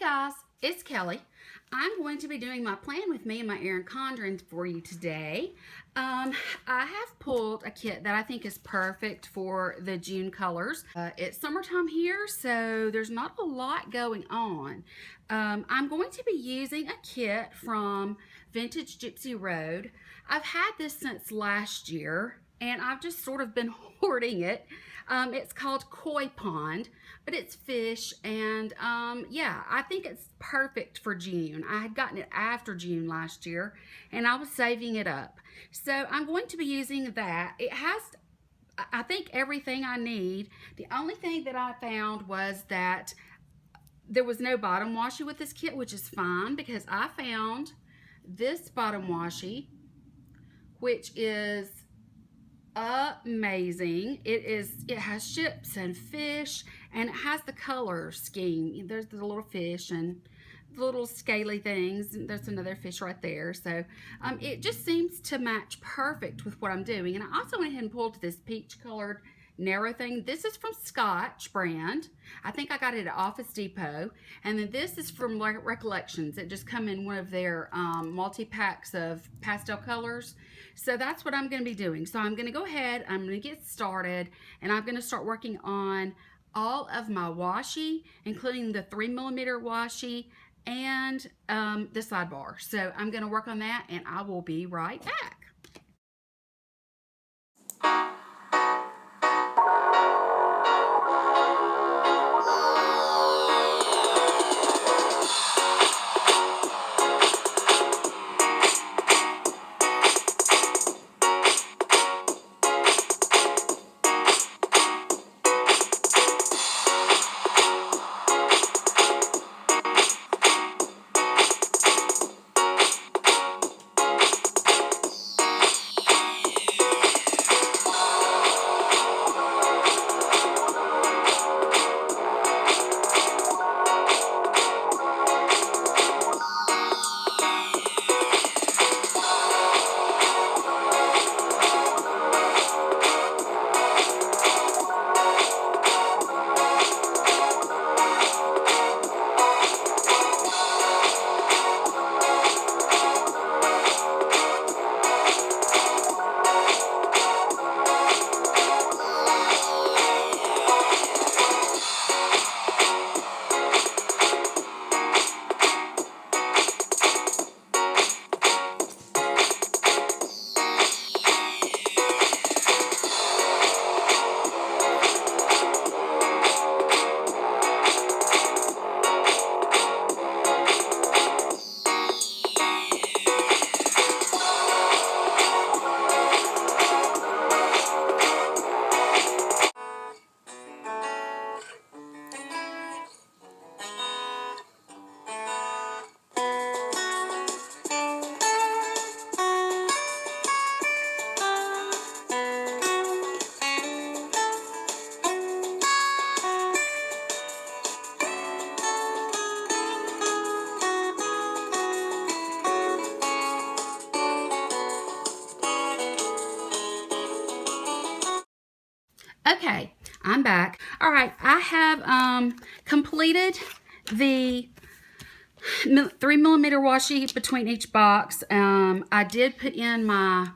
Guys, it's Kelly. I'm going to be doing my plan with me and my Erin Condren for you today. I have pulled a kit that I think is perfect for the June colors. It's summertime here, so there's not a lot going on. I'm going to be using a kit from Vintage Gypsy Road. I've had this since last year, and I've just sort of been hoarding it. It's called Koi Pond, but it's fish, and yeah, I think it's perfect for June. I had gotten it after June last year, and I was saving it up. So I'm going to be using that. It has, I think, everything I need. The only thing that I found was that there was no bottom washi with this kit, which is fine because I found this bottom washi, which is amazing. It has ships and fish, and it has the color scheme. There's the little fish and the little scaly things, and there's another fish right there. So it just seems to match perfect with what I'm doing. And I also went ahead and pulled this peach colored narrow thing. This is from Scotch brand. I think I got it at Office Depot. And then this is from Recollections. It just come in one of their multi-packs of pastel colors. So that's what I'm going to be doing. So I'm going to go ahead, I'm going to get started, and I'm going to start working on all of my washi, including the 3mm washi and the sidebar. So I'm going to work on that, and I will be right back. Okay, I'm back. All right, I have completed the 3mm washi between each box. I did put in my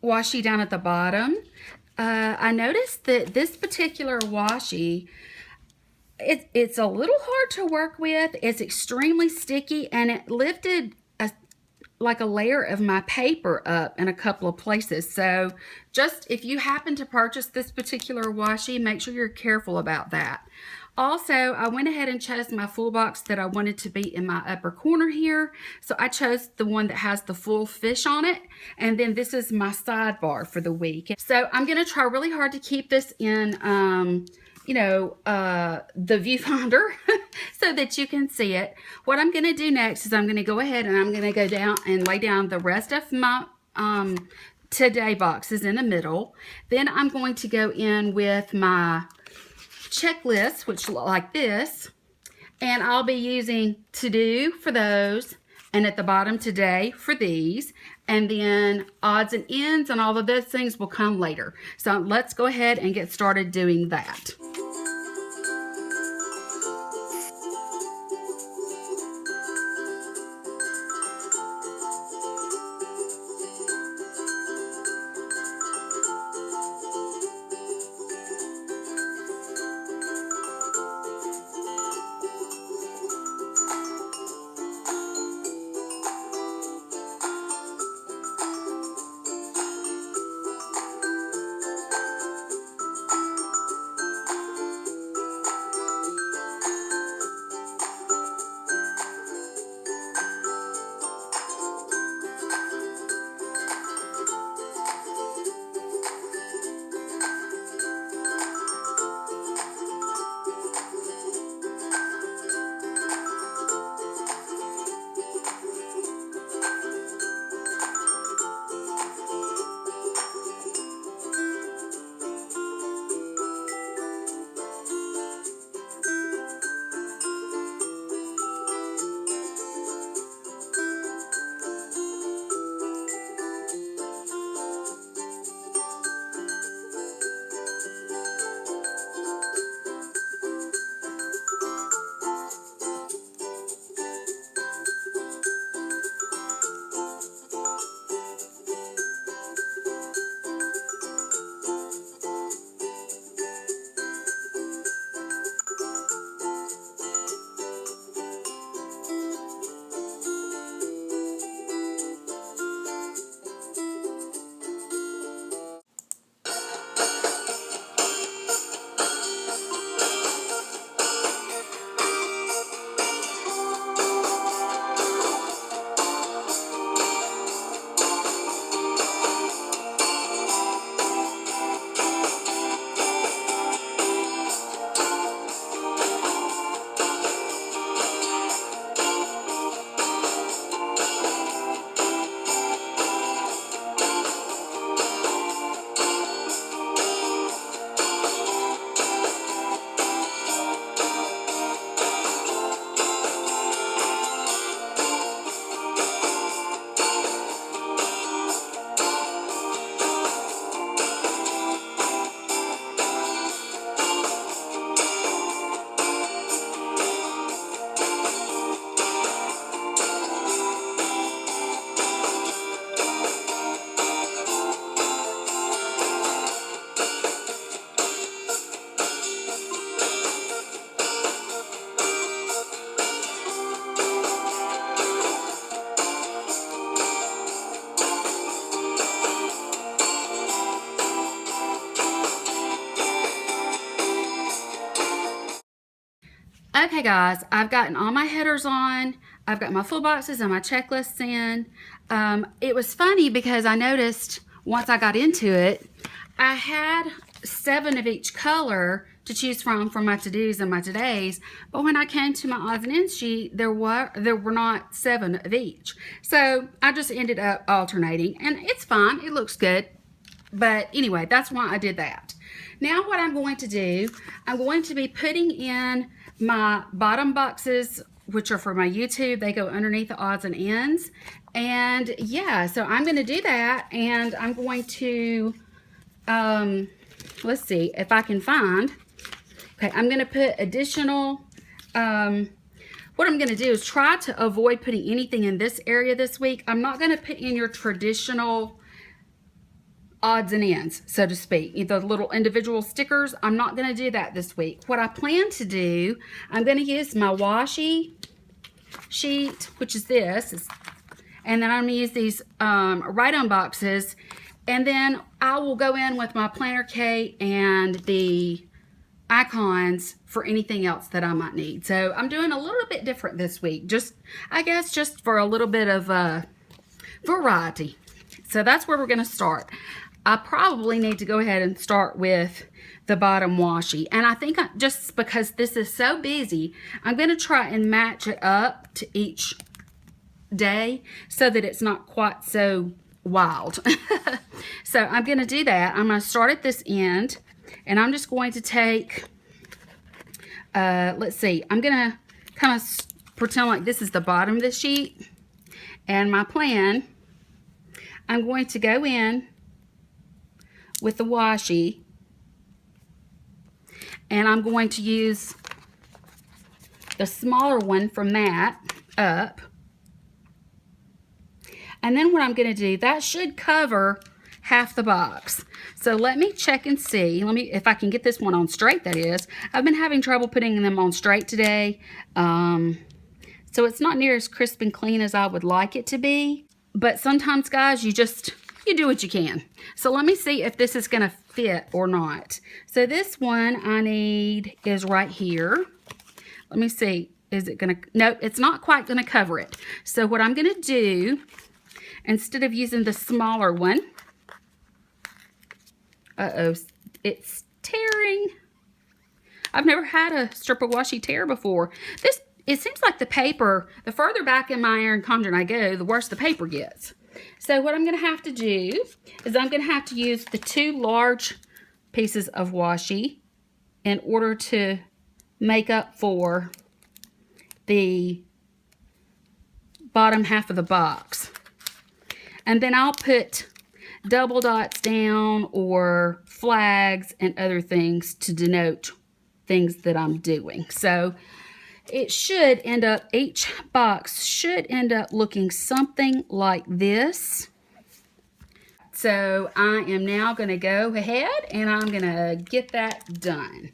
washi down at the bottom. I noticed that this particular washi, it's a little hard to work with. It's extremely sticky, and it lifted like a layer of my paper up in a couple of places. So just if you happen to purchase this particular washi, make sure you're careful about that. Also, I went ahead and chose my full box that I wanted to be in my upper corner here. So I chose the one that has the full fish on it. And then this is my sidebar for the week. So I'm going to try really hard to keep this in, the viewfinder so that you can see it. What I'm going to do next is I'm going to go ahead and I'm going to go down and lay down the rest of my today boxes in the middle. Then I'm going to go in with my checklist, which look like this, and I'll be using to do for those, and at the bottom today for these, and then odds and ends and all of those things will come later. So let's go ahead and get started doing that. Okay guys, I've gotten all my headers on. I've got my full boxes and my checklists in. It was funny because I noticed once I got into it, I had 7 of each color to choose from for my to-dos and my todays, but when I came to my odds and ends sheet, there were not 7 of each. So I just ended up alternating, and it's fine, it looks good. But anyway, that's why I did that. Now what I'm going to do, I'm going to be putting in my bottom boxes, which are for my YouTube. They go underneath the odds and ends. And yeah, so I'm going to do that, and I'm going to, let's see if I can find, okay, I'm going to put additional, what I'm going to do is try to avoid putting anything in this area this week. I'm not going to put in your traditional odds and ends, so to speak, the little individual stickers. I'm not going to do that this week. What I plan to do, I'm going to use my washi sheet, which is this, and then I'm going to use these write-on boxes, and then I will go in with my planner Kate and the icons for anything else that I might need. So I'm doing a little bit different this week, just I guess just for a little bit of variety. So that's where we're going to start. I probably need to go ahead and start with the bottom washi, and I think just because this is so busy, I'm going to try and match it up to each day so that it's not quite so wild. So I'm going to do that. I'm going to start at this end, and I'm just going to take, let's see, I'm going to kind of pretend like this is the bottom of the sheet, and my plan, I'm going to go in with the washi, and I'm going to use the smaller one from that up. And then what I'm going to do, that should cover half the box. So let me check and see. If I can get this one on straight, that is. I've been having trouble putting them on straight today. So it's not near as crisp and clean as I would like it to be. But sometimes, guys, you do what you can. So let me see if this is going to fit or not. So this one I need is right here. Let me see. Is it going to? Nope, it's not quite going to cover it. So what I'm going to do, instead of using the smaller one, uh-oh, it's tearing. I've never had a strip of washi tear before. It seems like the paper, the further back in my iron condom I go, the worse the paper gets. So what I'm going to have to do is I'm going to have to use the 2 large pieces of washi in order to make up for the bottom half of the box. And then I'll put double dots down or flags and other things to denote things that I'm doing. So it should end up, each box should end up looking something like this. So I am now going to go ahead and I'm going to get that done.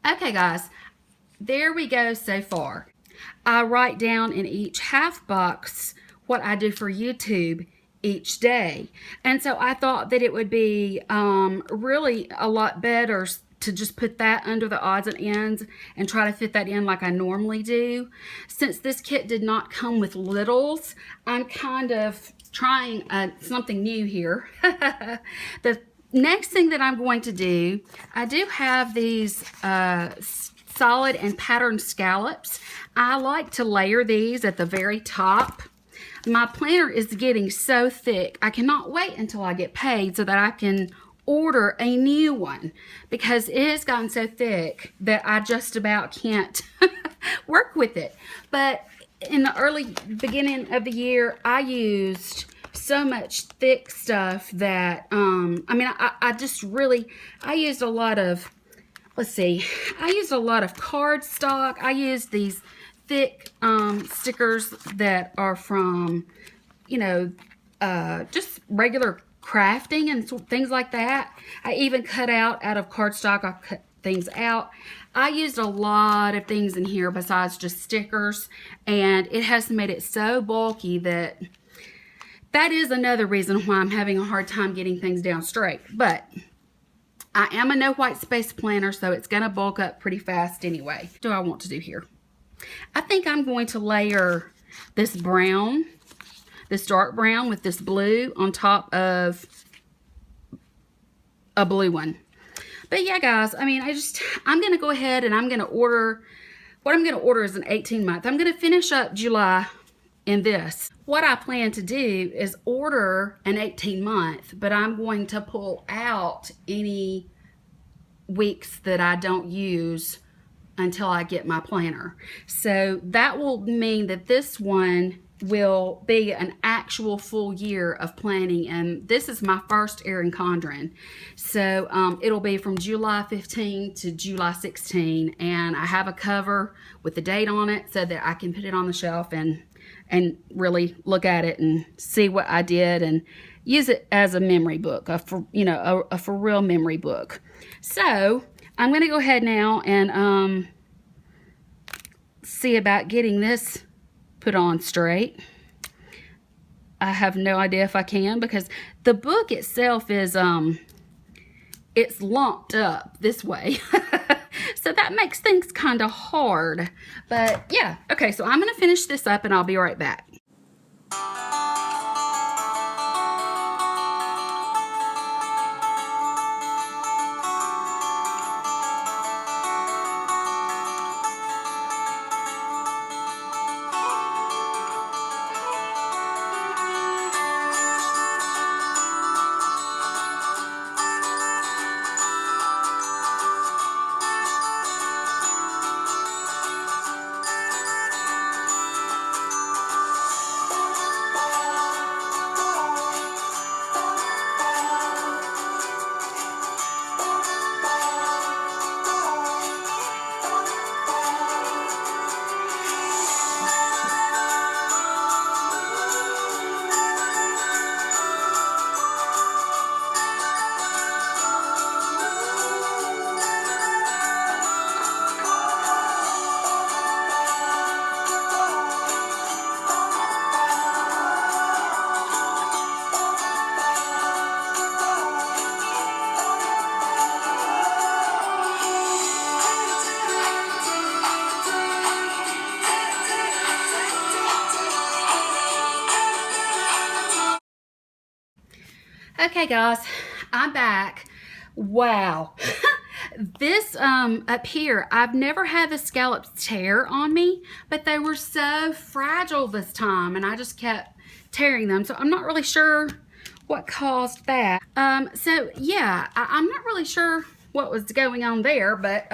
Okay guys, there we go so far. I write down in each half box what I do for YouTube each day. And so I thought that it would be really a lot better to just put that under the odds and ends and try to fit that in like I normally do. Since this kit did not come with littles, I'm kind of trying something new here. The next thing that I'm going to do, I do have these solid and patterned scallops. I like to layer these at the very top. My planner is getting so thick, I cannot wait until I get paid so that I can order a new one, because it has gotten so thick that I just about can't work with it. But in the early beginning of the year, I used so much thick stuff that, I used a lot of, I used a lot of cardstock. I used these thick stickers that are from, just regular crafting and things like that. I even cut out of cardstock. I cut things out. I used a lot of things in here besides just stickers, and it has made it so bulky that is another reason why I'm having a hard time getting things down straight. But I am a no white space planner, so it's going to bulk up pretty fast anyway. What do I want to do here? I think I'm going to layer this brown, this dark brown with this blue on top of a blue one. But yeah, guys, I'm going to go ahead and I'm going to order, what I'm going to order is an 18-month. I'm going to finish up July in this. What I plan to do is order an 18-month, but I'm going to pull out any weeks that I don't use until I get my planner. So that will mean that this one will be an actual full year of planning, and this is my first Erin Condren. So it'll be from July 15 to July 16, and I have a cover with the date on it so that I can put it on the shelf and really look at it and see what I did and use it as a memory book, a for real memory book. So I'm going to go ahead now and see about getting this put on straight. I have no idea if I can, because the book itself is it's lumped up this way. So that makes things kind of hard. But yeah, okay, so I'm going to finish this up and I'll be right back. Okay guys, I'm back. Wow. This up here, I've never had the scallops tear on me, but they were so fragile this time and I just kept tearing them. So I'm not really sure what caused that. So yeah, I'm not really sure what was going on there, but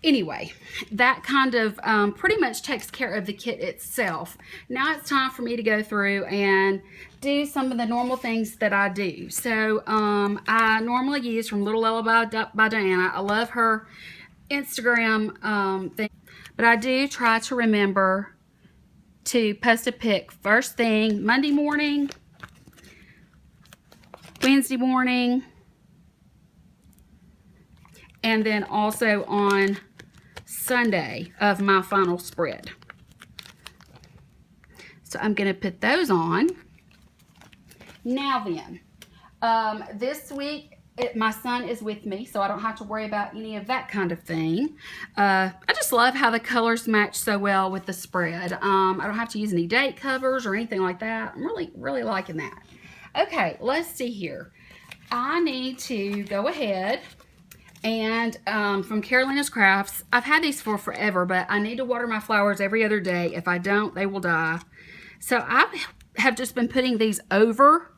anyway, that kind of pretty much takes care of the kit itself. Now it's time for me to go through and do some of the normal things that I do. So I normally use from Little Lullaby by Diana. I love her Instagram thing, but I do try to remember to post a pic first thing Monday morning, Wednesday morning, and then also on Sunday of my final spread. So I'm going to put those on. Now then, this week, my son is with me, so I don't have to worry about any of that kind of thing. I just love how the colors match so well with the spread. I don't have to use any date covers or anything like that. I'm really liking that. Okay, let's see here. I need to go ahead and from Carolina's Crafts, I've had these for forever, but I need to water my flowers every other day. If I don't, they will die. So I have just been putting these over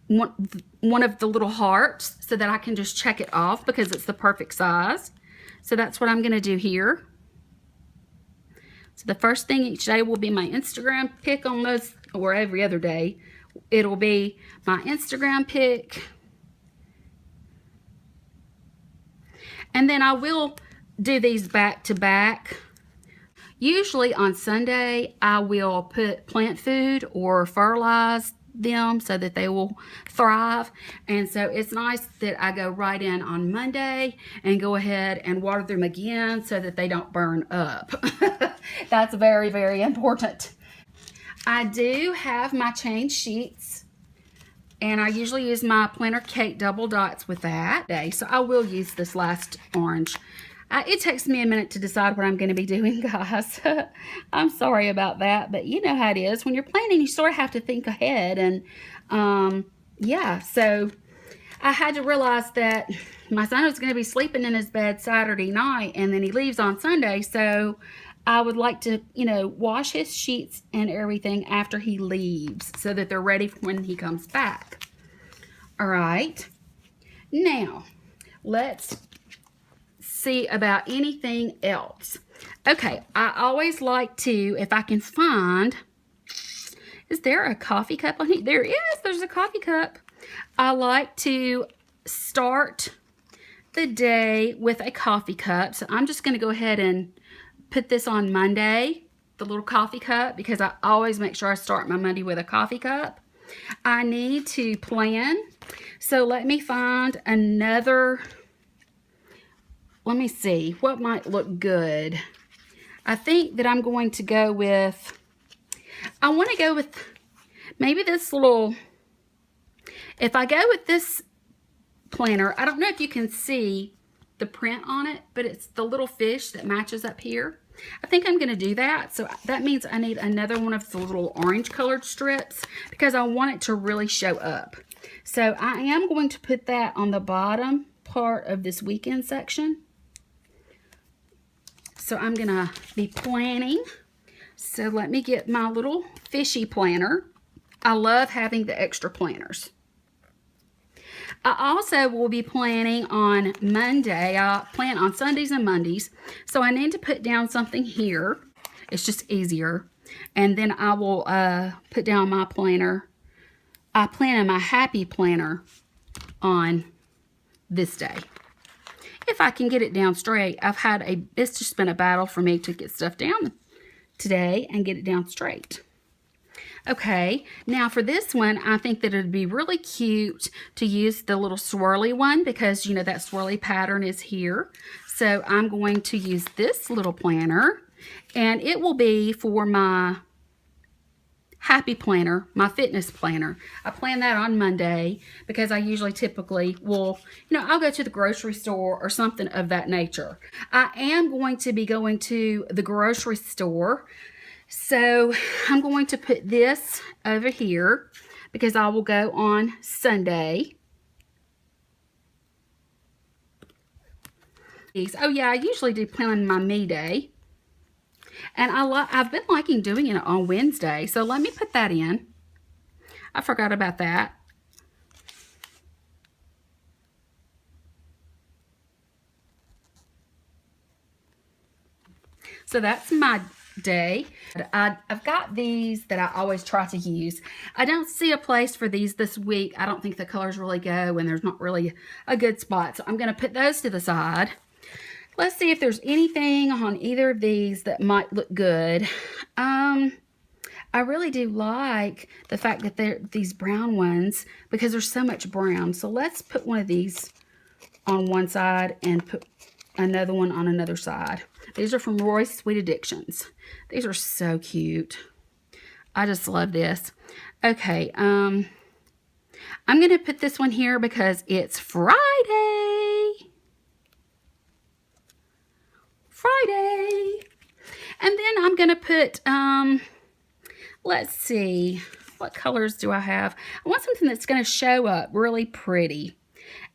one of the little hearts so that I can just check it off because it's the perfect size. So that's what I'm going to do here. So the first thing each day will be my Instagram pic on those, or every other day. It'll be my Instagram pic. And then I will do these back to back. Usually on Sunday, I will put plant food or fertilize them so that they will thrive. And so it's nice that I go right in on Monday and go ahead and water them again so that they don't burn up. That's very important. I do have my change sheets, and I usually use my Planner Cake double dots with that day, so I will use this last orange. It takes me a minute to decide what I'm going to be doing, guys. I'm sorry about that, but you know how it is. When you're planning, you sort of have to think ahead. And yeah, so I had to realize that my son was going to be sleeping in his bed Saturday night, and then he leaves on Sunday. So I would like to, you know, wash his sheets and everything after he leaves so that they're ready for when he comes back. All right. Now, let's see about anything else. Okay, I always like to, if I can find, is there a coffee cup on here? There is, there's a coffee cup. I like to start the day with a coffee cup. So I'm just going to go ahead and put this on Monday, the little coffee cup, because I always make sure I start my Monday with a coffee cup. I need to plan. So let me find another. Let me see what might look good. I think that I'm going to go with, I want to go with maybe this little, if I go with this planner, I don't know if you can see the print on it, but it's the little fish that matches up here. I think I'm going to do that. So that means I need another one of the little orange colored strips because I want it to really show up. So I am going to put that on the bottom part of this weekend section. So I'm going to be planning. So let me get my little fishy planner. I love having the extra planners. I also will be planning on Monday. I plan on Sundays and Mondays. So I need to put down something here. It's just easier. And then I will put down my planner. I plan in my happy planner on this day. If I can get it down straight. It's just been a battle for me to get stuff down today and get it down straight. Okay, now for this one, I think that it'd be really cute to use the little swirly one because, you know, that swirly pattern is here. So I'm going to use this little planner, and it will be for my happy planner, my fitness planner. I plan that on Monday because I usually typically will, you know, I'll go to the grocery store or something of that nature. I am going to be going to the grocery store. So I'm going to put this over here because I will go on Sunday. Oh yeah, I usually do plan my me day. And I've been liking doing it on Wednesday. So let me put that in. I forgot about that. So that's my day. I've got these that I always try to use. I don't see a place for these this week. I don't think the colors really go and there's not really a good spot. So I'm going to put those to the side. Let's see if there's anything on either of these that might look good. I really do like the fact that they're these brown ones because there's so much brown. So let's put one of these on one side and put another one on another side. These are from Roy's Sweet Addictions. These are so cute. I just love this. Okay, I'm going to put this one here because it's Friday. And then I'm going to put, let's see, what colors do I have? I want something that's going to show up really pretty.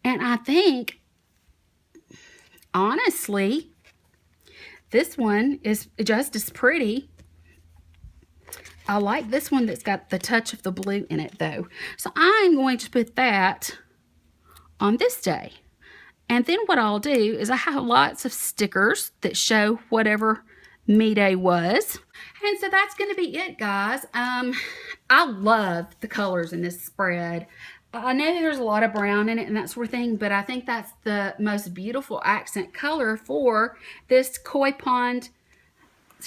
And I think, honestly, this one is just as pretty. I like this one that's got the touch of the blue in it though. So I'm going to put that on this day. And then what I'll do is I have lots of stickers that show whatever me day was. And so that's going to be it, guys. I love the colors in this spread. I know there's a lot of brown in it and that sort of thing, but I think that's the most beautiful accent color for this Koi Pond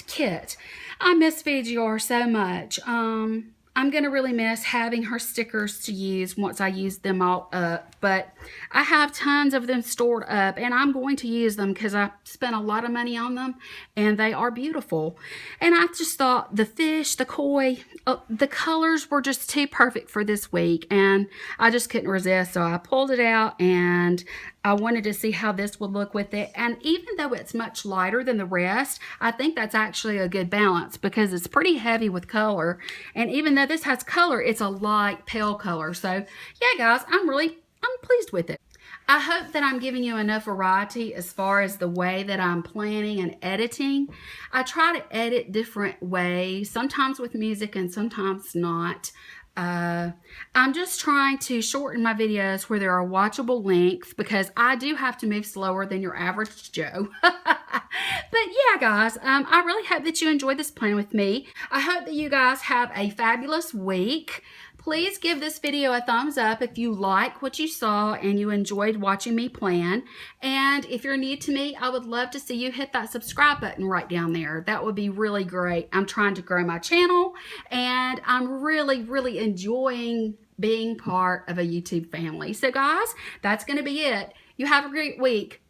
kit. I miss VGR so much. I'm going to really miss having her stickers to use once I use them all up, but I have tons of them stored up and I'm going to use them because I spent a lot of money on them and they are beautiful. And I just thought the fish, the koi, the colors were just too perfect for this week and I just couldn't resist, so I pulled it out and I wanted to see how this would look with it. And even though it's much lighter than the rest, I think that's actually a good balance because it's pretty heavy with color. And even though this has color, it's a light pale color. So yeah, guys, I'm pleased with it. I hope that I'm giving you enough variety as far as the way that I'm planning and editing. I try to edit different ways, sometimes with music and sometimes not. I'm just trying to shorten my videos where there are watchable lengths because I do have to move slower than your average Joe. But yeah, guys, I really hope that you enjoyed this plan with me. I hope that you guys have a fabulous week. Please give this video a thumbs up if you like what you saw and you enjoyed watching me plan. And if you're new to me, I would love to see you hit that subscribe button right down there. That would be really great. I'm trying to grow my channel and I'm really enjoying being part of a YouTube family. So guys, that's going to be it. You have a great week.